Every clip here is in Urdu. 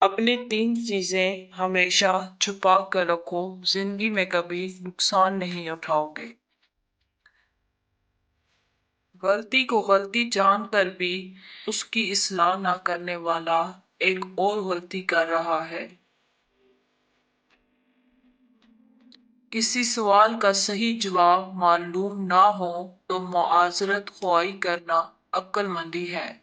اپنی تین چیزیں ہمیشہ چھپا کر رکھو، زندگی میں کبھی نقصان نہیں اٹھاؤ گے۔ غلطی کو غلطی جان کر بھی اس کی اصلاح نہ کرنے والا ایک اور غلطی کر رہا ہے۔ کسی سوال کا صحیح جواب معلوم نہ ہو تو معذرت خواہی کرنا عقل مندی ہے۔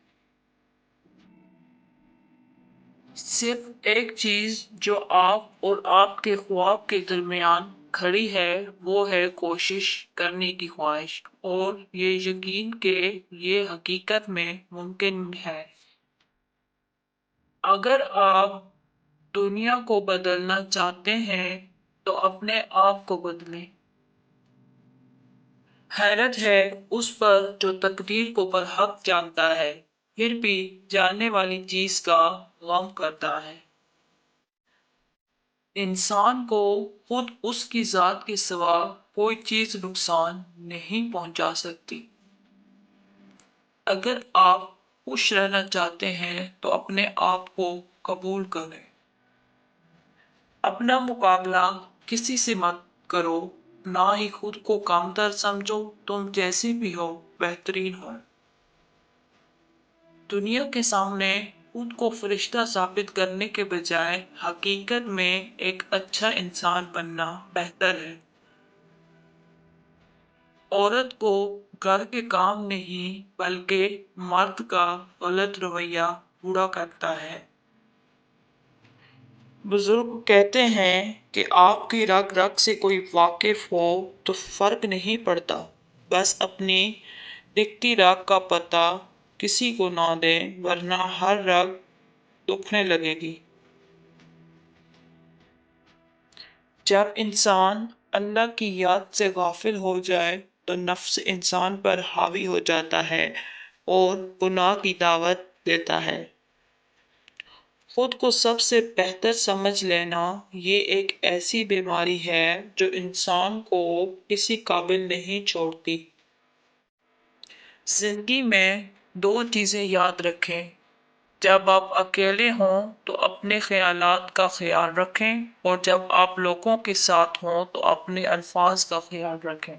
صرف ایک چیز جو آپ اور آپ کے خواب کے درمیان کھڑی ہے وہ ہے کوشش کرنے کی خواہش اور یہ یقین کہ یہ حقیقت میں ممکن ہے۔ اگر آپ دنیا کو بدلنا چاہتے ہیں تو اپنے آپ کو بدلیں۔ حیرت ہے اس پر جو تقدیر کو برحق جانتا ہے پھر بھی جاننے والی چیز کا غم کرتا ہے۔ انسان کو خود اس کی ذات کے سوا کوئی چیز نقصان نہیں پہنچا سکتی۔ اگر آپ خوش رہنا چاہتے ہیں تو اپنے آپ کو قبول کریں۔ اپنا مقابلہ کسی سے مت کرو، نہ ہی خود کو کم تر سمجھو، تم جیسی بھی ہو بہترین ہو۔ دنیا کے سامنے خود کو فرشتہ ثابت کرنے کے بجائے حقیقت میں ایک اچھا انسان بننا بہتر ہے۔ عورت کو گھر کے کام نہیں بلکہ مرد کا غلط رویہ بوڑھا کرتا ہے۔ بزرگ کہتے ہیں کہ آپ کی رگ رگ سے کوئی واقف ہو تو فرق نہیں پڑتا، بس اپنی دکھتی رگ کا پتہ کسی کو نہ دیں ورنہ ہر رگ دکھنے لگے گی۔ جب انسان اللہ کی یاد سے غافل ہو جائے تو نفس انسان پر حاوی ہو جاتا ہے اور گناہ کی دعوت دیتا ہے۔ خود کو سب سے بہتر سمجھ لینا یہ ایک ایسی بیماری ہے جو انسان کو کسی قابل نہیں چھوڑتی۔ زندگی میں دو چیزیں یاد رکھیں، جب آپ اکیلے ہوں تو اپنے خیالات کا خیال رکھیں اور جب آپ لوگوں کے ساتھ ہوں تو اپنے الفاظ کا خیال رکھیں۔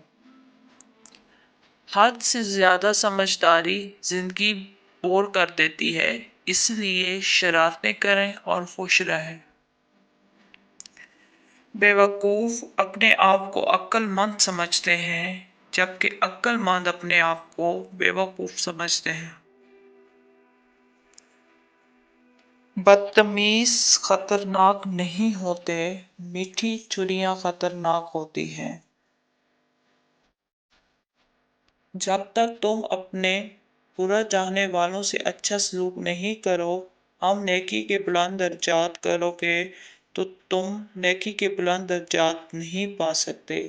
حد سے زیادہ سمجھداری زندگی بور کر دیتی ہے، اس لیے شرارتیں کریں اور خوش رہیں۔ بیوقوف اپنے آپ کو عقل مند سمجھتے ہیں جبکہ عقل مند اپنے آپ کو بیوقوف سمجھتے ہیں۔ بدتمیز خطرناک نہیں ہوتے، میٹھی چھریاں خطرناک ہوتی ہیں۔ جب تک تم اپنے برا چاہنے والوں سے اچھا سلوک نہیں کرو، ہم نیکی کے بلند درجات کرو گے تو تم نیکی کے بلند درجات نہیں پا سکتے۔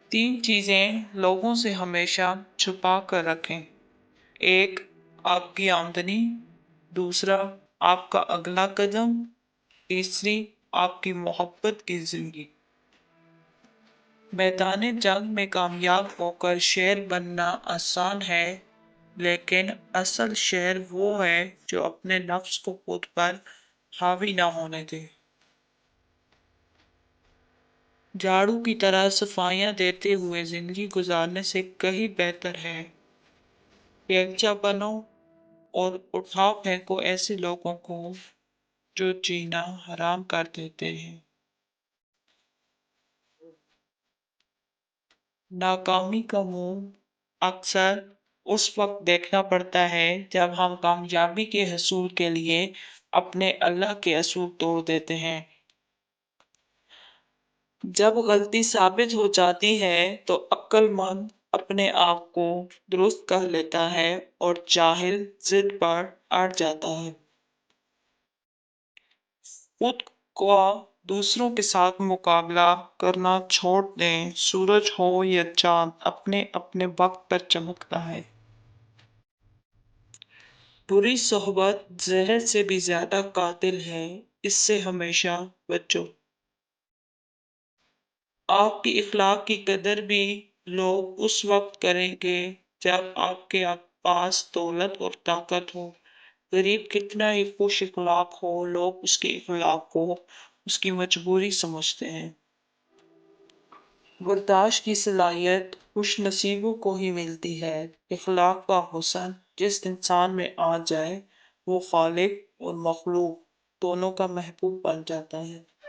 تین چیزیں لوگوں سے ہمیشہ چھپا کر رکھیں۔ ایک، آپ کی آمدنی، دوسرا، آپ کا اگلا قدم، تیسری، آپ کی محبت کی زندگی۔ میدان جنگ میں کامیاب ہو کر شیر بننا آسان ہے، لیکن اصل شیر وہ ہے جو اپنے نفس کو خود پر حاوی نہ ہونے دے۔ جھاڑو کی طرح صفائیاں دیتے ہوئے زندگی گزارنے سے کہیں بہتر ہے یکجا بنو اور اٹھا پھینکو ایسے لوگوں کو جو جینا حرام کر دیتے ہیں۔ ناکامی کا منہ اکثر اس وقت دیکھنا پڑتا ہے جب ہم کامیابی کے حصول کے لیے اپنے اللہ کے اصول توڑ دیتے ہیں۔ جب غلطی ثابت ہو جاتی ہے تو عقل مند اپنے آپ کو درست کر لیتا ہے اور جاہل ضد پر اڑ جاتا ہے۔ خود کو دوسروں کے ساتھ مقابلہ کرنا چھوڑ دیں، سورج ہو یا چاند اپنے اپنے وقت پر چمکتا ہے۔ بری صحبت زہر سے بھی زیادہ قاتل ہے، اس سے ہمیشہ بچو۔ آپ کی اخلاق کی قدر بھی لوگ اس وقت کریں گے جب آپ کے پاس دولت اور طاقت ہو، غریب کتنا ہی خوش اخلاق ہو، لوگ اس کے اخلاق کو اس کی مجبوری سمجھتے ہیں۔ برداشت کی صلاحیت خوش نصیبوں کو ہی ملتی ہے۔ اخلاق کا حسن جس انسان میں آ جائے وہ خالق اور مخلوق دونوں کا محبوب بن جاتا ہے۔